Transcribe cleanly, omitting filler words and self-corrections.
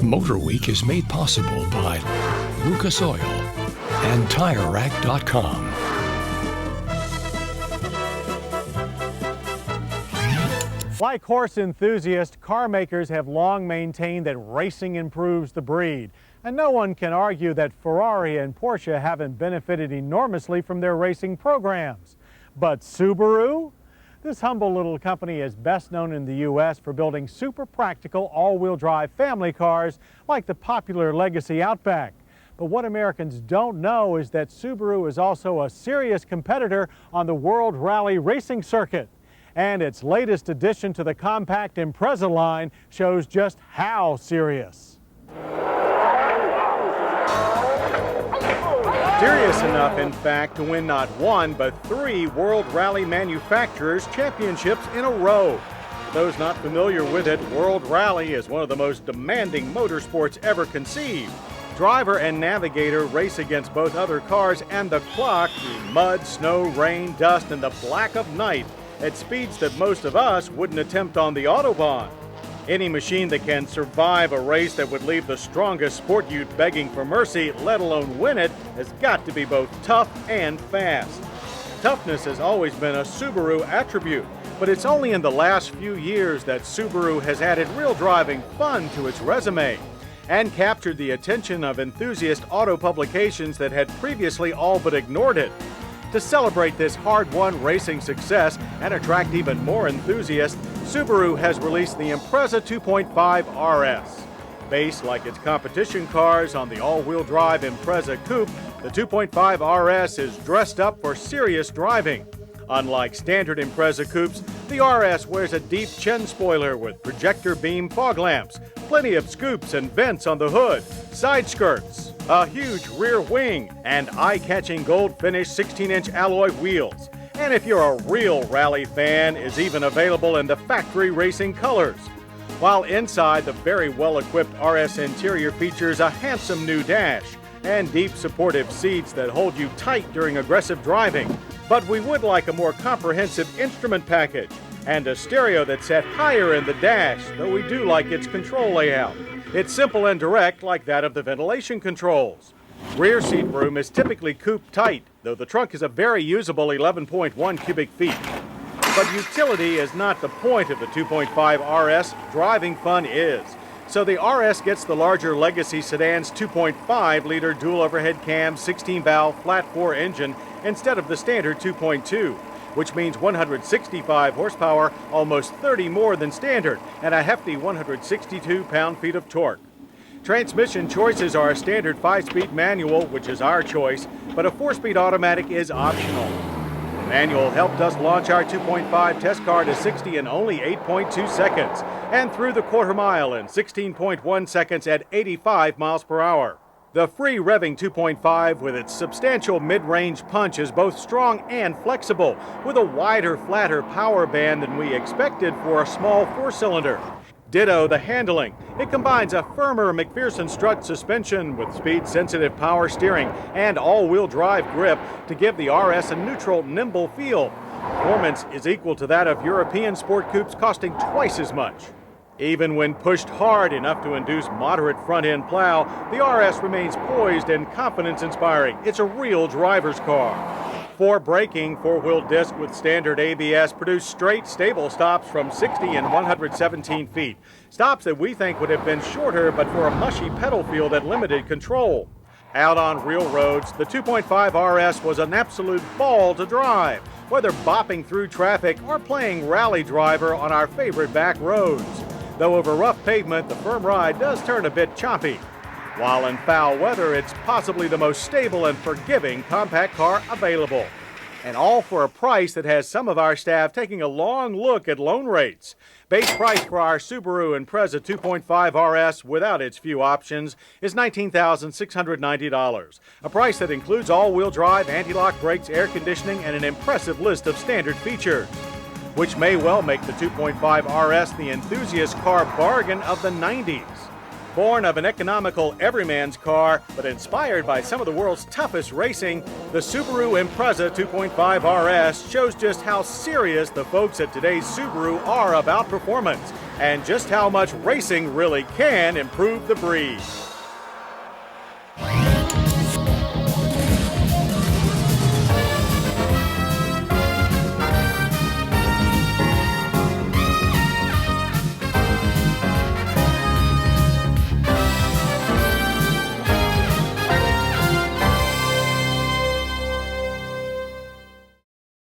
MotorWeek is made possible by Lucas Oil and TireRack.com. Like horse enthusiasts, car makers have long maintained that racing improves the breed. And no one can argue that Ferrari and Porsche haven't benefited enormously from their racing programs. But Subaru? This humble little company is best known in the U.S. for building super practical all-wheel drive family cars like the popular Legacy Outback. But what Americans don't know is that Subaru is also a serious competitor on the World Rally Racing circuit. And its latest addition to the compact Impreza line shows just how serious. Serious enough, in fact, to win not one, but 3 World Rally Manufacturers Championships in a row. For those not familiar with it, World Rally is one of the most demanding motorsports ever conceived. Driver and navigator race against both other cars and the clock through mud, snow, rain, dust, and the black of night at speeds that most of us wouldn't attempt on the Autobahn. Any machine that can survive a race that would leave the strongest sport youth begging for mercy, let alone win it, has got to be both tough and fast. Toughness has always been a Subaru attribute, but it's only in the last few years that Subaru has added real driving fun to its resume and captured the attention of enthusiast auto publications that had previously all but ignored it. To celebrate this hard-won racing success and attract even more enthusiasts, Subaru has released the Impreza 2.5 RS. Based like its competition cars on the all-wheel drive Impreza Coupe, the 2.5 RS is dressed up for serious driving. Unlike standard Impreza Coupes, the RS wears a deep chin spoiler with projector beam fog lamps, plenty of scoops and vents on the hood, side skirts, a huge rear wing, and eye-catching gold-finished 16-inch alloy wheels. And if you're a real rally fan, is even available in the factory racing colors. While inside, the very well-equipped RS interior features a handsome new dash and deep supportive seats that hold you tight during aggressive driving. But we would like a more comprehensive instrument package and a stereo that's set higher in the dash, though we do like its control layout. It's simple and direct, like that of the ventilation controls. Rear seat room is typically coupe tight, though the trunk is a very usable 11.1 cubic feet. But utility is not the point of the 2.5 RS, driving fun is. So the RS gets the larger Legacy sedan's 2.5-liter dual overhead cam 16-valve flat-4 engine instead of the standard 2.2, which means 165 horsepower, almost 30 more than standard, and a hefty 162 pound-feet of torque. Transmission choices are a standard 5-speed manual, which is our choice, but a 4-speed automatic is optional. The manual helped us launch our 2.5 test car to 60 in only 8.2 seconds, and through the quarter mile in 16.1 seconds at 85 miles per hour. The free revving 2.5 with its substantial mid-range punch is both strong and flexible, with a wider, flatter power band than we expected for a small 4-cylinder. Ditto the handling. It combines a firmer McPherson strut suspension with speed-sensitive power steering and all-wheel drive grip to give the RS a neutral, nimble feel. Performance is equal to that of European sport coupes, costing twice as much. Even when pushed hard enough to induce moderate front-end plow, the RS remains poised and confidence-inspiring. It's a real driver's car. For braking, 4-wheel disc with standard ABS produce straight, stable stops from 60 and 117 feet. Stops that we think would have been shorter, but for a mushy pedal feel that limited control. Out on real roads, the 2.5 RS was an absolute ball to drive, whether bopping through traffic or playing rally driver on our favorite back roads. Though over rough pavement, the firm ride does turn a bit choppy. While in foul weather, it's possibly the most stable and forgiving compact car available. And all for a price that has some of our staff taking a long look at loan rates. Base price for our Subaru Impreza 2.5 RS without its few options is $19,690, a price that includes all-wheel drive, anti-lock brakes, air conditioning, and an impressive list of standard features, which may well make the 2.5 RS the enthusiast car bargain of the 90s. Born of an economical everyman's car, but inspired by some of the world's toughest racing, the Subaru Impreza 2.5 RS shows just how serious the folks at today's Subaru are about performance. and just how much racing really can improve the breed.